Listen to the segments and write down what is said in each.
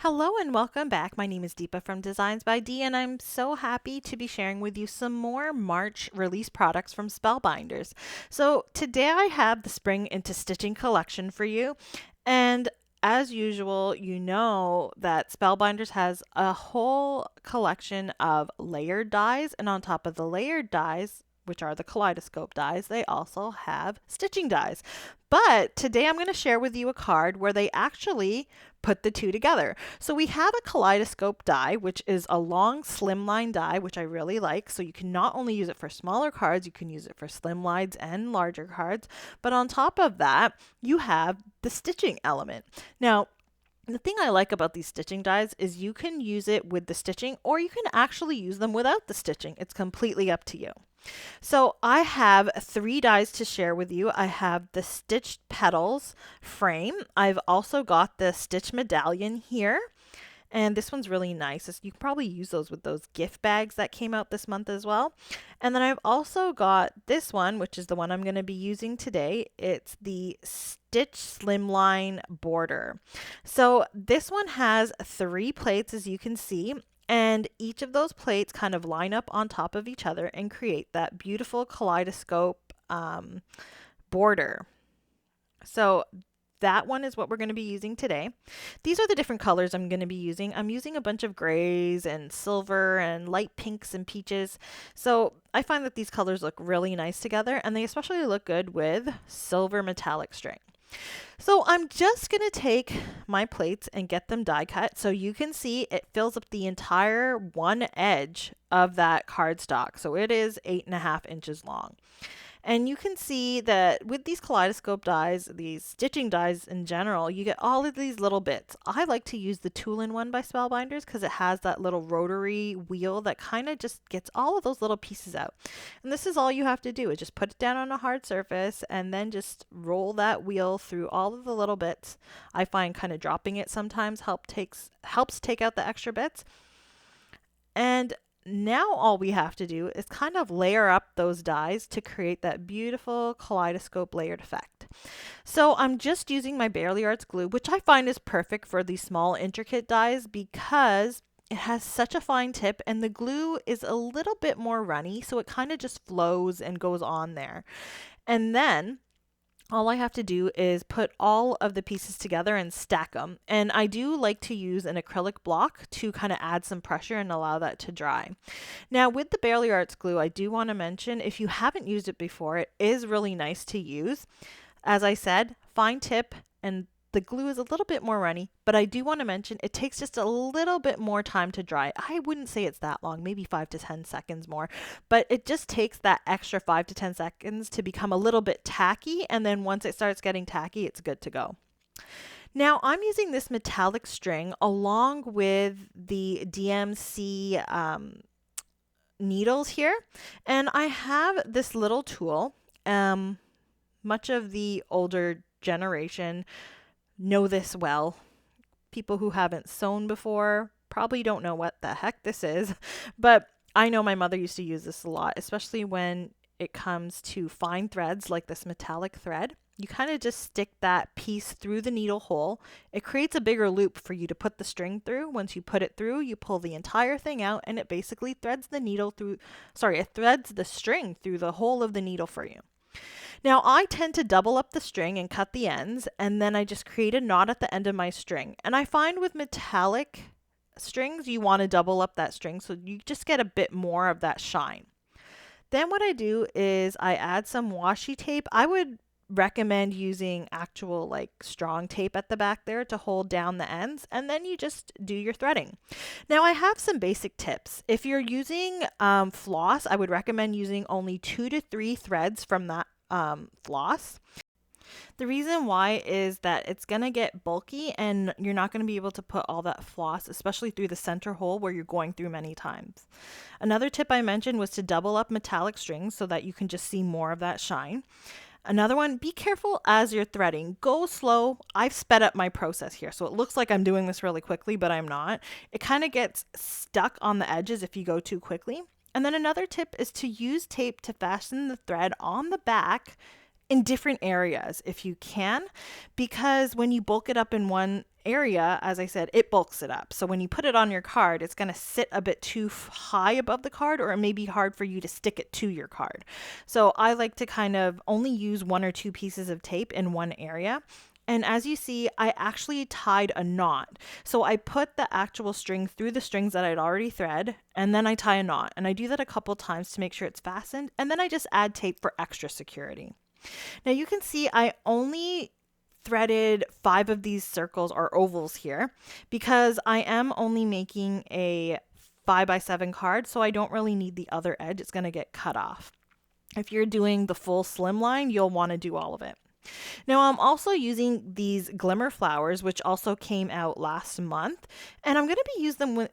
Hello and welcome back. My name is Deepa from DeeZinesByD, and I'm so happy to be sharing with you some more March release products from Spellbinders. So today I have the Spring into Stitching collection for you, and as usual, you know that Spellbinders has a whole collection of layered dies, and on top of the layered dies, which are the kaleidoscope dies, they also have stitching dies. But today I'm going to share with you a card where they actually put the two together. So we have a kaleidoscope die, which is a long slimline die, which I really like. So you can not only use it for smaller cards, you can use it for slimlines and larger cards. But on top of that, you have the stitching element. Now, the thing I like about these stitching dies is you can use it with the stitching or you can actually use them without the stitching. It's completely up to you. So I have three dies to share with you. I have the Stitched Petals frame. I've also got the Stitch Medallion here. And this one's really nice. You can probably use those with those gift bags that came out this month as well. And then I've also got this one, which is the one I'm going to be using today. It's the Stitch Slimline Border. So this one has three plates, as you can see. And each of those plates kind of line up on top of each other and create that beautiful kaleidoscope border. So that one is what we're going to be using today. These are the different colors I'm going to be using. I'm using a bunch of grays and silver and light pinks and peaches. So I find that these colors look really nice together, and they especially look good with silver metallic string. So I'm just going to take my plates and get them die cut. So you can see it fills up the entire one edge of that cardstock. So it is 8.5 inches long. And you can see that with these kaleidoscope dies, these stitching dies in general, you get all of these little bits. I like to use the Tool-in-One by Spellbinders because it has that little rotary wheel that kind of just gets all of those little pieces out. And this is all you have to do is just put it down on a hard surface and then just roll that wheel through all of the little bits. I find kind of dropping it sometimes helps take out the extra bits. And now all we have to do is kind of layer up those dies to create that beautiful kaleidoscope layered effect. So I'm just using my Barely Arts glue, which I find is perfect for these small intricate dies because it has such a fine tip and the glue is a little bit more runny, so it kind of just flows and goes on there. And then all I have to do is put all of the pieces together and stack them. And I do like to use an acrylic block to kind of add some pressure and allow that to dry. Now with the Barely Arts glue, I do want to mention if you haven't used it before, it is really nice to use. As I said, fine tip, and the glue is a little bit more runny, but I do want to mention it takes just a little bit more time to dry. I wouldn't say it's that long, maybe 5 to 10 seconds more, but it just takes that extra 5 to 10 seconds to become a little bit tacky, and then once it starts getting tacky, it's good to go. Now I'm using this metallic string along with the DMC needles here, and I have this little tool. Much of the older generation know this well. People who haven't sewn before probably don't know what the heck this is, but I know my mother used to use this a lot, especially when it comes to fine threads like this metallic thread. You kind of just stick that piece through the needle hole. It creates a bigger loop for you to put the string through. Once you put it through, you pull the entire thing out and it basically threads it threads the string through the whole of the needle for you. Now I tend to double up the string and cut the ends, and then I just create a knot at the end of my string. And I find with metallic strings, you want to double up that string so you just get a bit more of that shine. Then what I do is I add some washi tape. I would recommend using actual like strong tape at the back there to hold down the ends, and then you just do your threading. Now I have some basic tips. If you're using floss, I would recommend using only 2 to 3 threads from that floss. The reason why is that it's going to get bulky and you're not going to be able to put all that floss, especially through the center hole where you're going through many times. Another tip I mentioned was to double up metallic strings so that you can just see more of that shine. Another one, be careful as you're threading. Go slow. I've sped up my process here, so it looks like I'm doing this really quickly, but I'm not. It kind of gets stuck on the edges if you go too quickly. And then another tip is to use tape to fasten the thread on the back in different areas if you can, because when you bulk it up in one area, as I said, it bulks it up. So when you put it on your card, it's going to sit a bit too high above the card, or it may be hard for you to stick it to your card. So I like to kind of only use 1 or 2 pieces of tape in one area. And as you see, I actually tied a knot. So I put the actual string through the strings that I'd already thread, and then I tie a knot. And I do that a couple times to make sure it's fastened. And then I just add tape for extra security. Now you can see I only threaded 5 of these circles or ovals here because I am only making a 5x7 card, so I don't really need the other edge. It's going to get cut off. If you're doing the full slimline, you'll want to do all of it. Now I'm also using these glimmer flowers, which also came out last month, and I'm going to be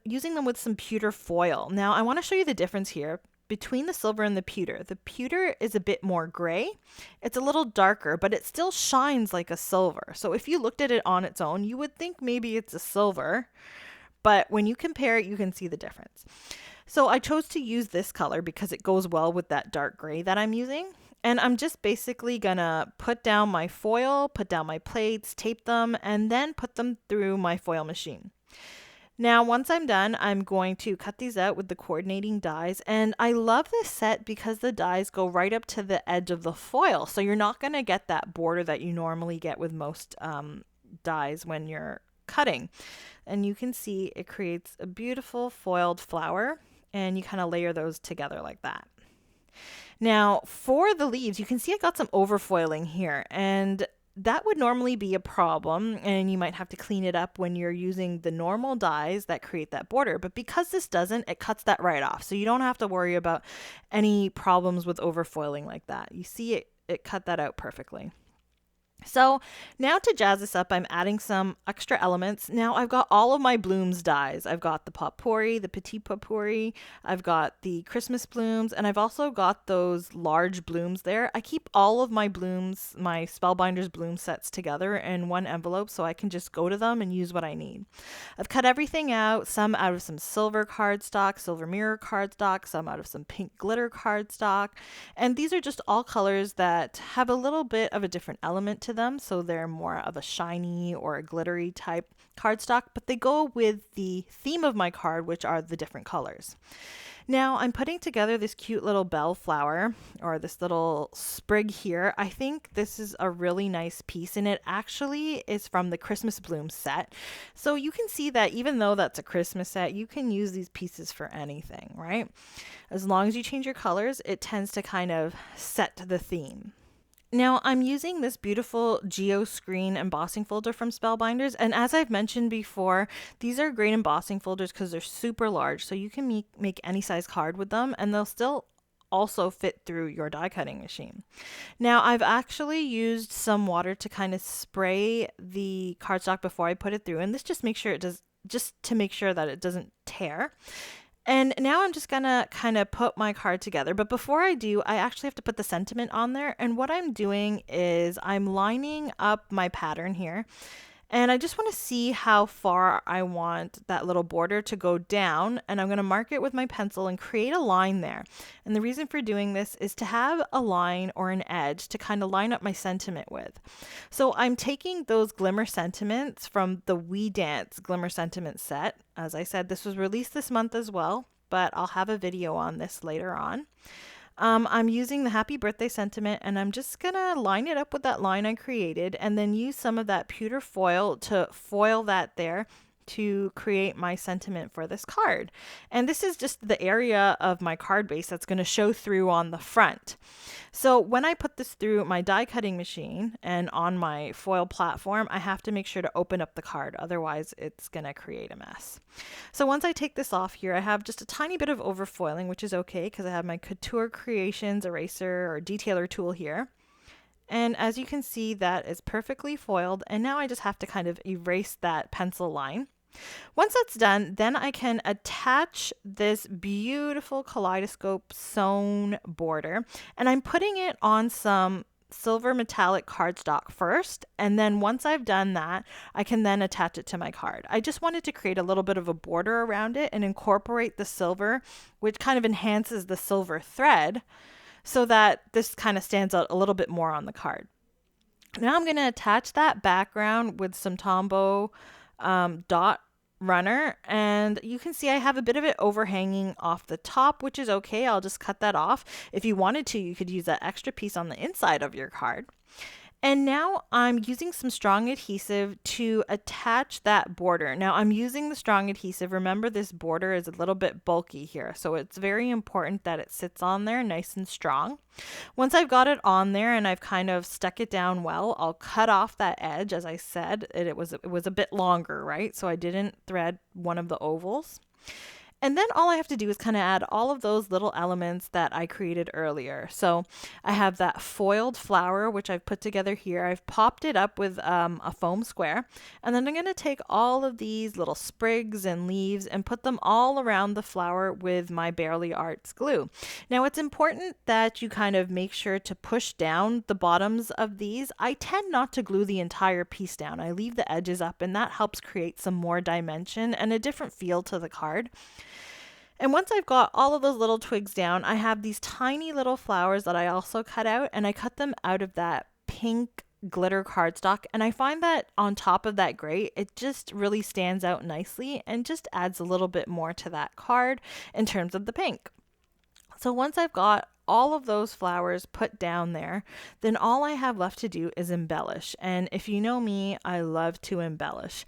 using them with some pewter foil. Now I want to show you the difference here between the silver and the pewter. The pewter is a bit more gray. It's a little darker, but it still shines like a silver. So if you looked at it on its own, you would think maybe it's a silver, but when you compare it, you can see the difference. So I chose to use this color because it goes well with that dark gray that I'm using. And I'm just basically gonna put down my foil, put down my plates, tape them, and then put them through my foil machine. Now, once I'm done, I'm going to cut these out with the coordinating dies. And I love this set because the dies go right up to the edge of the foil. So you're not going to get that border that you normally get with most dies when you're cutting. And you can see it creates a beautiful foiled flower, and you kind of layer those together like that. Now, for the leaves, you can see I got some overfoiling here, and that would normally be a problem, and you might have to clean it up when you're using the normal dies that create that border. But because this doesn't, it cuts that right off. So you don't have to worry about any problems with overfoiling like that. You see it cut that out perfectly. So now to jazz this up, I'm adding some extra elements. Now I've got all of my blooms dies. I've got the potpourri, the petit potpourri, I've got the Christmas blooms, and I've also got those large blooms there. I keep all of my blooms, my Spellbinders bloom sets together in one envelope so I can just go to them and use what I need. I've cut everything out, some out of some silver cardstock, silver mirror cardstock, some out of some pink glitter cardstock, and these are just all colors that have a little bit of a different element to them, so they're more of a shiny or a glittery type cardstock, but they go with the theme of my card, which are the different colors. Now I'm putting together this cute little bell flower, or this little sprig here. I think this is a really nice piece, and it actually is from the Christmas bloom set. So you can see that even though that's a Christmas set, you can use these pieces for anything, right? As long as you change your colors, it tends to kind of set the theme. Now I'm using this beautiful Geoscreen embossing folder from Spellbinders, and as I've mentioned before, these are great embossing folders because they're super large, so you can make any size card with them, and they'll still also fit through your die cutting machine. Now I've actually used some water to kind of spray the cardstock before I put it through, and this just makes sure just to make sure that it doesn't tear. And now I'm just gonna kind of put my card together. But before I do, I actually have to put the sentiment on there. And what I'm doing is I'm lining up my pattern here. And I just want to see how far I want that little border to go down. And I'm going to mark it with my pencil and create a line there. And the reason for doing this is to have a line or an edge to kind of line up my sentiment with. So I'm taking those glimmer sentiments from the We Dance Glimmer Sentiment set. As I said, this was released this month as well, but I'll have a video on this later on. I'm using the happy birthday sentiment, and I'm just gonna line it up with that line I created and then use some of that pewter foil to foil that there to create my sentiment for this card. And this is just the area of my card base that's going to show through on the front. So when I put this through my die cutting machine and on my foil platform, I have to make sure to open up the card, otherwise it's going to create a mess. So once I take this off here, I have just a tiny bit of overfoiling, which is okay because I have my Couture Creations eraser or detailer tool here. And as you can see, that is perfectly foiled, and now I just have to kind of erase that pencil line. Once that's done, then I can attach this beautiful kaleidoscope sewn border, and I'm putting it on some silver metallic cardstock first, and then once I've done that, I can then attach it to my card. I just wanted to create a little bit of a border around it and incorporate the silver, which kind of enhances the silver thread so that this kind of stands out a little bit more on the card. Now I'm going to attach that background with some Tombow dot runner, and you can see I have a bit of it overhanging off the top, which is okay. I'll just cut that off. If you wanted to, you could use that extra piece on the inside of your card. And now I'm using some strong adhesive to attach that border. Now I'm using the strong adhesive. Remember, this border is a little bit bulky here, so it's very important that it sits on there nice and strong. Once I've got it on there and I've kind of stuck it down well, I'll cut off that edge. As I said, it was a bit longer, right? So I didn't thread one of the ovals. And then all I have to do is kind of add all of those little elements that I created earlier. So I have that foiled flower, which I've put together here. I've popped it up with a foam square. And then I'm going to take all of these little sprigs and leaves and put them all around the flower with my Barely Arts glue. Now it's important that you kind of make sure to push down the bottoms of these. I tend not to glue the entire piece down. I leave the edges up, and that helps create some more dimension and a different feel to the card. And once I've got all of those little twigs down, I have these tiny little flowers that I also cut out, and I cut them out of that pink glitter cardstock. And I find that on top of that gray, it just really stands out nicely and just adds a little bit more to that card in terms of the pink. So once I've got all of those flowers put down there, then all I have left to do is embellish. And if you know me, I love to embellish.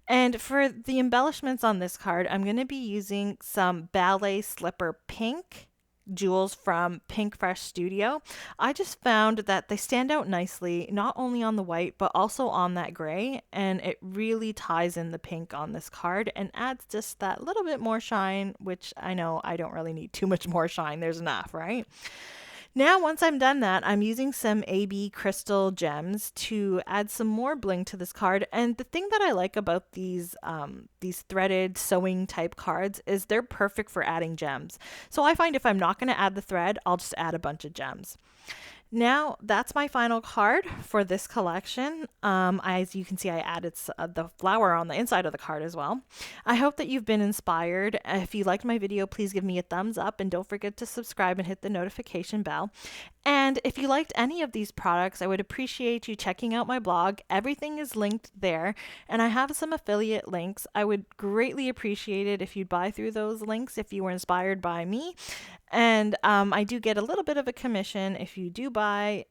And for the embellishments on this card, I'm going to be using some Ballet Slipper Pink jewels from Pink Fresh Studio. I just found that they stand out nicely, not only on the white, but also on that gray. And it really ties in the pink on this card and adds just that little bit more shine, which I know I don't really need too much more shine. There's enough, right? Now, once I'm done that, I'm using some AB crystal gems to add some more bling to this card. And the thing that I like about these threaded sewing type cards is they're perfect for adding gems. So I find if I'm not going to add the thread, I'll just add a bunch of gems. Now, that's my final card for this collection. As you can see, I added the flower on the inside of the card as well. I hope that you've been inspired. If you liked my video, please give me a thumbs up and don't forget to subscribe and hit the notification bell. And if you liked any of these products, I would appreciate you checking out my blog. Everything is linked there, and I have some affiliate links. I would greatly appreciate it if you'd buy through those links if you were inspired by me. And I do get a little bit of a commission if you do buy.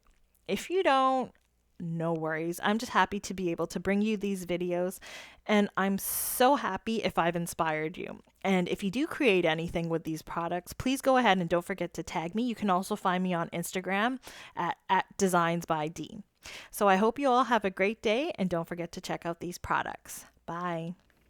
If you don't, no worries. I'm just happy to be able to bring you these videos, and I'm so happy if I've inspired you. And if you do create anything with these products, please go ahead and don't forget to tag me. You can also find me on Instagram at DeeZinesByD. So I hope you all have a great day, and don't forget to check out these products. Bye.